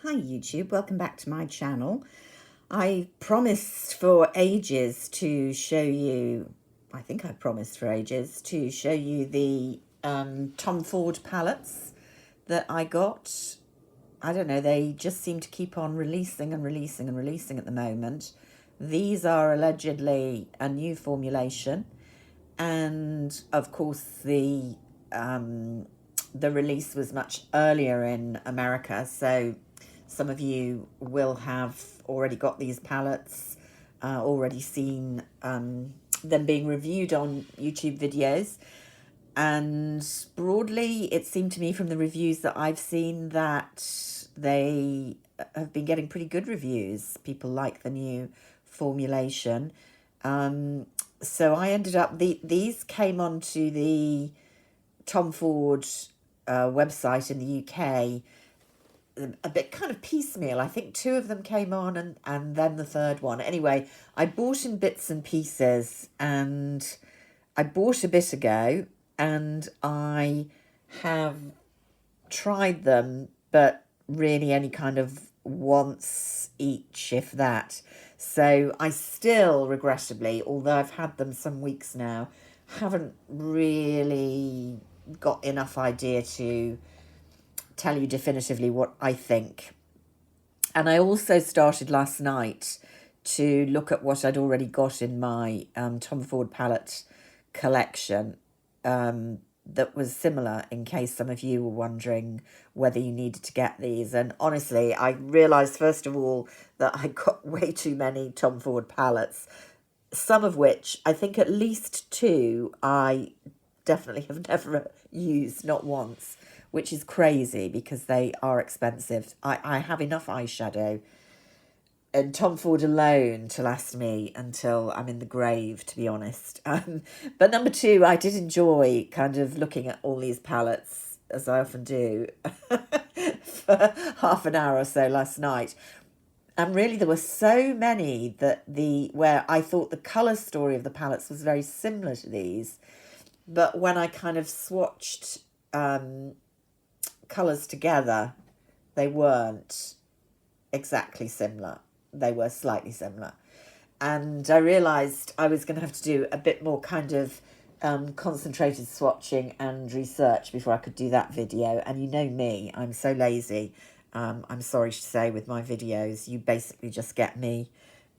Hi YouTube, welcome back to my channel. I promised for ages to show you, I think I promised for ages to show you the Tom Ford palettes that I got. I don't know, they just seem to keep on releasing and releasing and releasing at the moment. These are allegedly a new formulation, and of course the release was much earlier in America, so some of you will have already got these palettes, already seen them being reviewed on YouTube videos. And broadly, it seemed to me from the reviews that I've seen that they have been getting pretty good reviews. People like the new formulation. So I ended up, these came onto the Tom Ford website in the UK a bit kind of piecemeal. I think two of them came on and then the third one. Anyway, I bought in bits and pieces, and I bought a bit ago, and I have tried them, but really only kind of once each, if that. So I still, regrettably, although I've had them some weeks now, haven't really got enough idea to tell you definitively what I think. And I also started last night to look at what I'd already got in my Tom Ford palette collection that was similar, in case some of you were wondering whether you needed to get these. And honestly, I realised first of all that I got way too many Tom Ford palettes, some of which, I think at least two, I definitely have never used, not once, which is crazy because they are expensive. I have enough eyeshadow and Tom Ford alone to last me until I'm in the grave, to be honest. But number two, I did enjoy kind of looking at all these palettes, as I often do, for half an hour or so last night. And really, there were so many that where I thought the colour story of the palettes was very similar to these. But when I kind of swatched colours together, they weren't exactly similar. They were slightly similar. And I realised I was going to have to do a bit more kind of concentrated swatching and research before I could do that video. And you know me, I'm so lazy. I'm sorry to say, with my videos, you basically just get me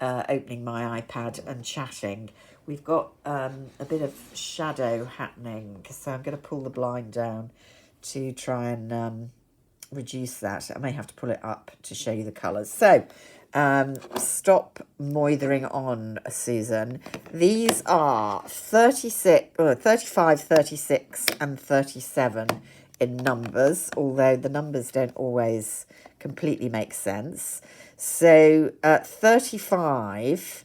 opening my iPad and chatting. We've got a bit of shadow happening, so I'm going to pull the blind down to try and reduce that. I may have to pull it up to show you the colours. So, stop moithering on, Susan. These are 35, 36 and 37 in numbers, although the numbers don't always completely make sense. So 35,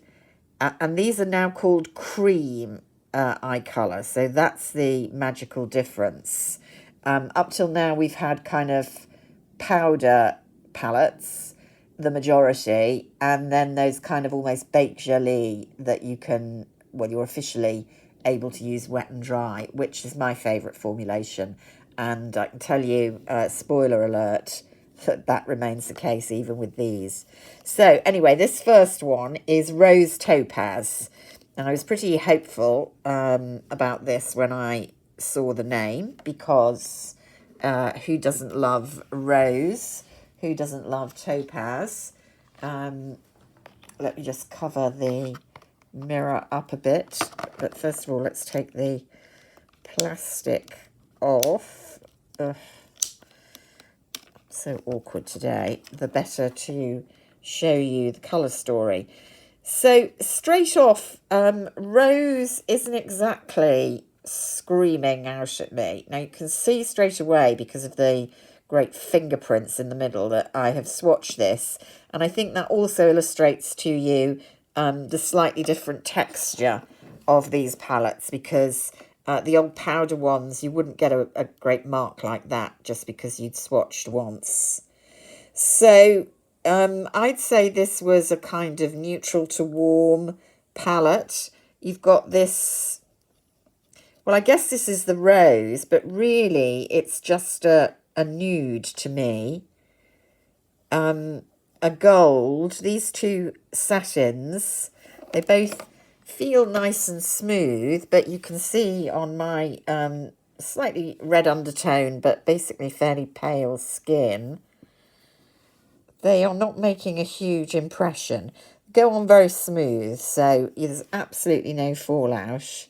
and these are now called cream eye colour, so that's the magical difference. Up till now we've had kind of powder palettes, the majority, and then those kind of almost baked gelée that you can, well, you're officially able to use wet and dry, which is my favourite formulation. And I can tell you, spoiler alert, that remains the case even with these. So anyway, this first one is Rose Topaz. And I was pretty hopeful about this when I saw the name, because who doesn't love rose? Who doesn't love topaz? Let me just cover the mirror up a bit. But first of all, let's take the plastic off. Ugh. So awkward today. The better to show you the colour story. So straight off, rose isn't exactly screaming out at me. Now you can see straight away, because of the great fingerprints in the middle, that I have swatched this, and I think that also illustrates to you the slightly different texture of these palettes, because the old powder ones, you wouldn't get a great mark like that just because you'd swatched once. So I'd say this was a kind of neutral to warm palette. You've got this, well, I guess this is the rose, but really it's just a nude to me. a gold. These two satins, they both feel nice and smooth, but you can see on my slightly red undertone, but basically fairly pale skin, they are not making a huge impression. Go on very smooth, so there's absolutely no fallout.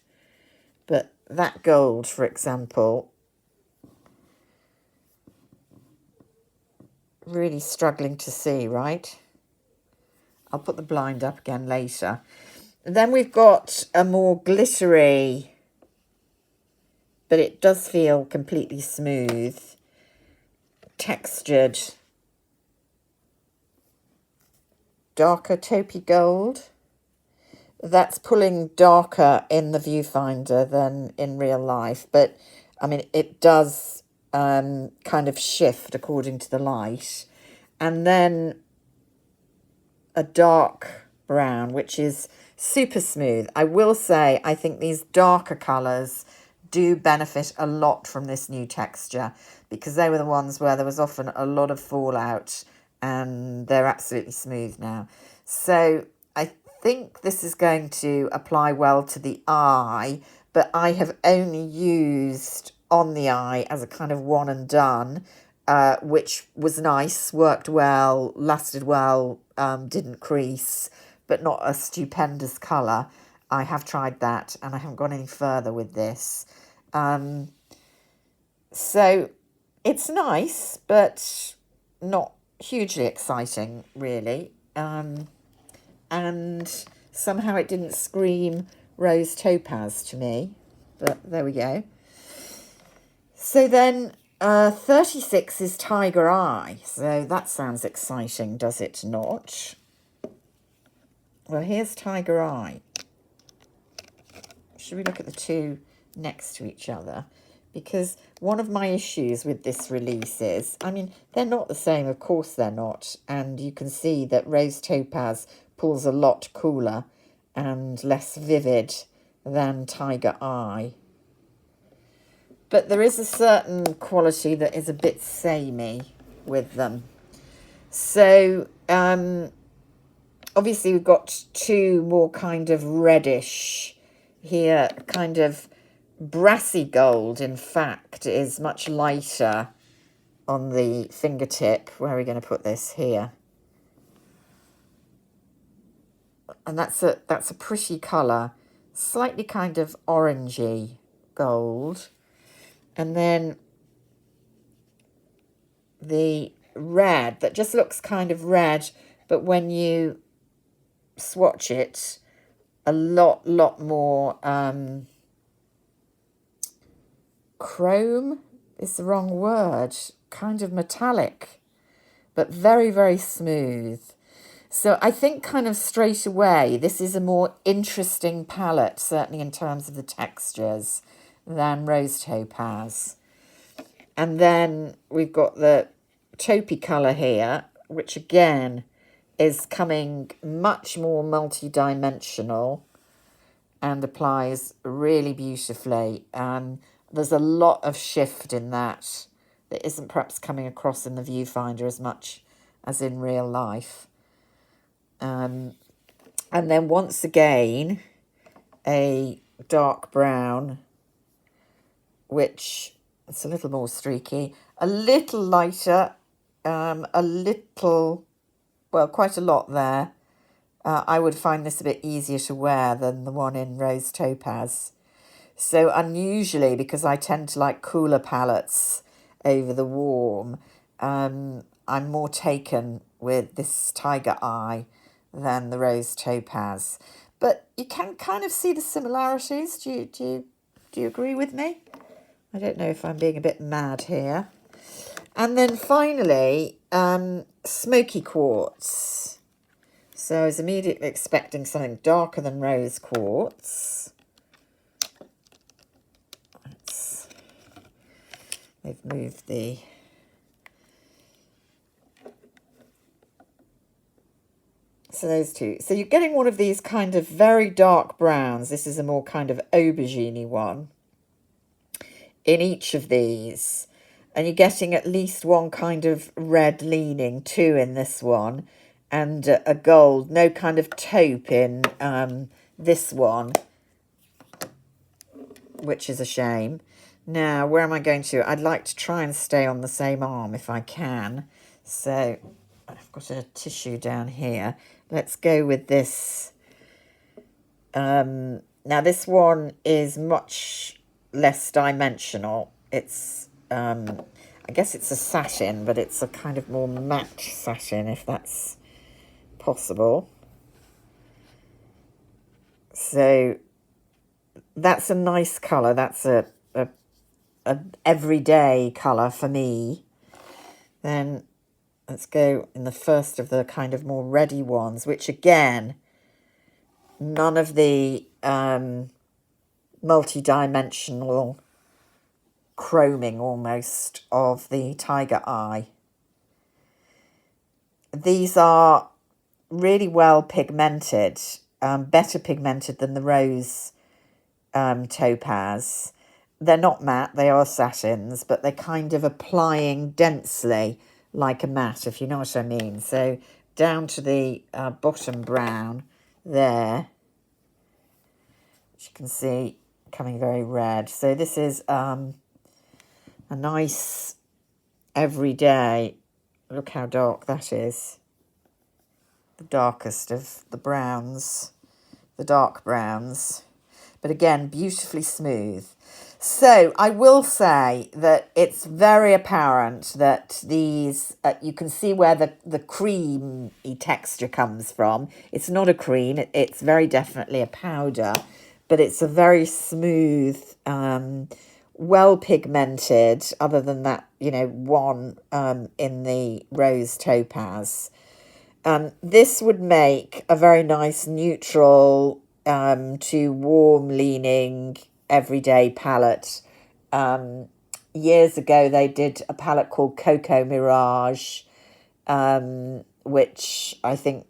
But that gold, for example, really struggling to see, right? I'll put the blind up again later. Then we've got a more glittery, but it does feel completely smooth, textured, darker taupey gold. That's pulling darker in the viewfinder than in real life, but I mean, it does kind of shift according to the light. And then a dark brown, which is super smooth. I will say, I think these darker colours do benefit a lot from this new texture, because they were the ones where there was often a lot of fallout, and they're absolutely smooth now. So I think this is going to apply well to the eye, but I have only used on the eye as a kind of one and done, which was nice, worked well, lasted well, didn't crease, but not a stupendous colour. I have tried that, and I haven't gone any further with this. So it's nice, but not hugely exciting, really. And somehow it didn't scream rose topaz to me, but there we go. So then 36 is Tiger Eye, so that sounds exciting, does it not? Well, here's Tiger Eye. Should we look at the two next to each other? Because one of my issues with this release is, I mean, they're not the same, of course they're not, and you can see that Rose Topaz pulls a lot cooler and less vivid than Tiger Eye. But there is a certain quality that is a bit samey with them. So, obviously we've got two more kind of reddish here, kind of brassy gold, in fact, is much lighter on the fingertip. Where are we going to put this? Here. And that's a pretty colour, slightly kind of orangey gold. And then the red, that just looks kind of red, but when you swatch it, a lot more chrome is the wrong word, kind of metallic, but very, very smooth. So I think kind of straight away, this is a more interesting palette, certainly in terms of the textures, than Rose Topaz. And then we've got the taupey colour here, which again is coming much more multi-dimensional and applies really beautifully. There's a lot of shift in that isn't perhaps coming across in the viewfinder as much as in real life. And then once again, a dark brown, which it's a little more streaky, a little lighter, a little, well, quite a lot there. I would find this a bit easier to wear than the one in Rose Topaz. So unusually, because I tend to like cooler palettes over the warm, I'm more taken with this Tiger Eye than the Rose Topaz. But you can kind of see the similarities. Do you agree with me? I don't know if I'm being a bit mad here. And then finally, Smokey Quartz. So I was immediately expecting something darker than Rose Quartz. They've moved the... So those two. So you're getting one of these kind of very dark browns. This is a more kind of aubergine-y one in each of these. And you're getting at least one kind of red leaning, two in this one, and a gold. No kind of taupe in this one, which is a shame. Now, where am I going to? I'd like to try and stay on the same arm if I can. So I've got a tissue down here. Let's go with this. Now, this one is much less dimensional. It's, I guess it's a satin, but it's a kind of more matte satin, if that's possible. So that's a nice colour. That's a everyday colour for me. Then let's go in the first of the kind of more reddy ones, which again, none of the multi-dimensional chroming almost of the tiger eye. These are really well pigmented, better pigmented than the rose topaz. They're not matte, they are satins, but they're kind of applying densely like a matte, if you know what I mean. So down to the bottom brown there, which you can see coming very red. So this is a nice everyday, look how dark that is. The darkest of the browns, the dark browns. But again, beautifully smooth. So I will say that it's very apparent that these, you can see where the creamy texture comes from. It's not a cream, it's very definitely a powder, but it's a very smooth, well pigmented, other than that, you know, one in the rose topaz. This would make a very nice neutral to warm leaning everyday palette. Years ago they did a palette called Cocoa Mirage, which I think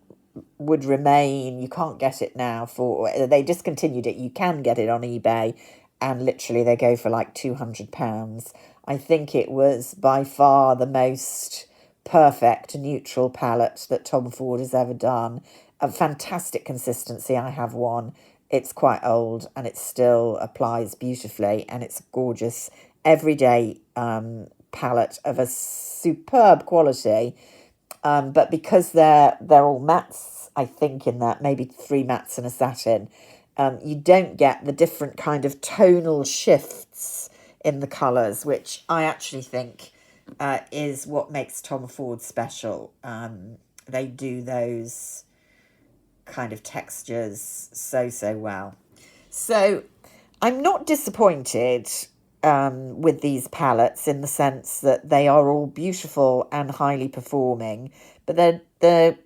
would remain. You can't get it now, for they discontinued it. You can get it on eBay, and literally they go for like £200. I think it was by far the most perfect neutral palette that Tom Ford has ever done. A fantastic consistency. I have one. It's quite old and it still applies beautifully, and it's a gorgeous everyday palette of a superb quality. But because they're all mattes, I think in that, maybe 3 mattes and a satin, you don't get the different kind of tonal shifts in the colours, which I actually think is what makes Tom Ford special. They do those kind of textures so well. So I'm not disappointed with these palettes, in the sense that they are all beautiful and highly performing, but they're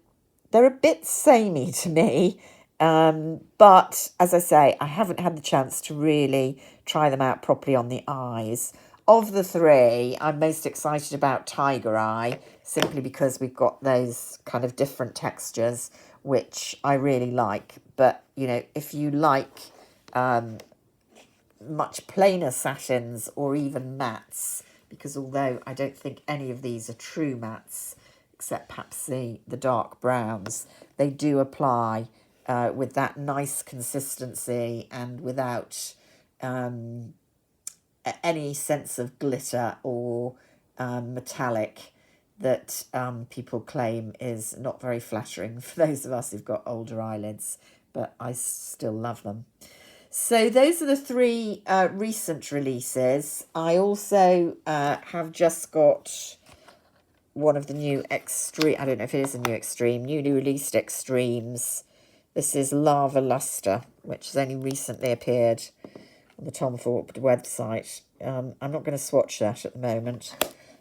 a bit samey to me. But as I say, I haven't had the chance to really try them out properly on the eyes. Of the three, I'm most excited about Tiger Eye, simply because we've got those kind of different textures, which I really like. But, you know, if you like much plainer satins or even mattes, because although I don't think any of these are true mattes, except perhaps the dark browns, they do apply with that nice consistency and without any sense of glitter or metallic that people claim is not very flattering for those of us who've got older eyelids, but I still love them. So those are the 3 recent releases. I also have just got one of the new extreme, I don't know if it is a new extreme, newly released extremes. This is Lava Luster, which has only recently appeared on the Tom Ford website. I'm not going to swatch that at the moment.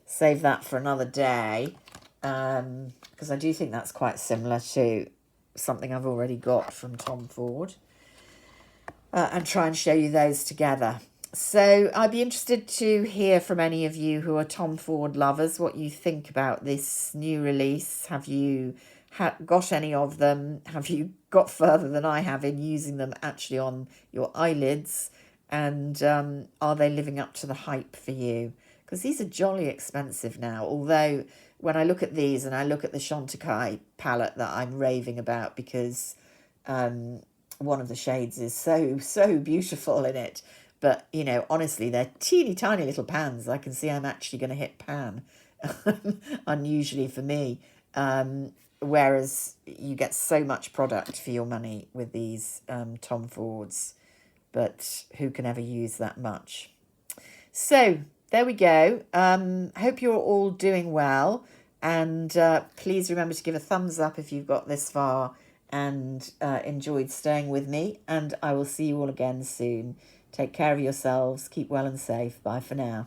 Save that for another day, because I do think that's quite similar to something I've already got from Tom Ford, and try and show you those together. So I'd be interested to hear from any of you who are Tom Ford lovers, what you think about this new release. Have you got any of them? Have you got further than I have in using them actually on your eyelids? And are they living up to the hype for you? because these are jolly expensive now. Although when I look at these and I look at the Chantecaille palette that I'm raving about, because one of the shades is so beautiful in it. But, you know, honestly, they're teeny tiny little pans. I can see I'm actually going to hit pan, unusually for me. Whereas you get so much product for your money with these Tom Fords. But who can ever use that much? So there we go. Hope you're all doing well. And please remember to give a thumbs up if you've got this far and enjoyed staying with me. And I will see you all again soon. Take care of yourselves. Keep well and safe. Bye for now.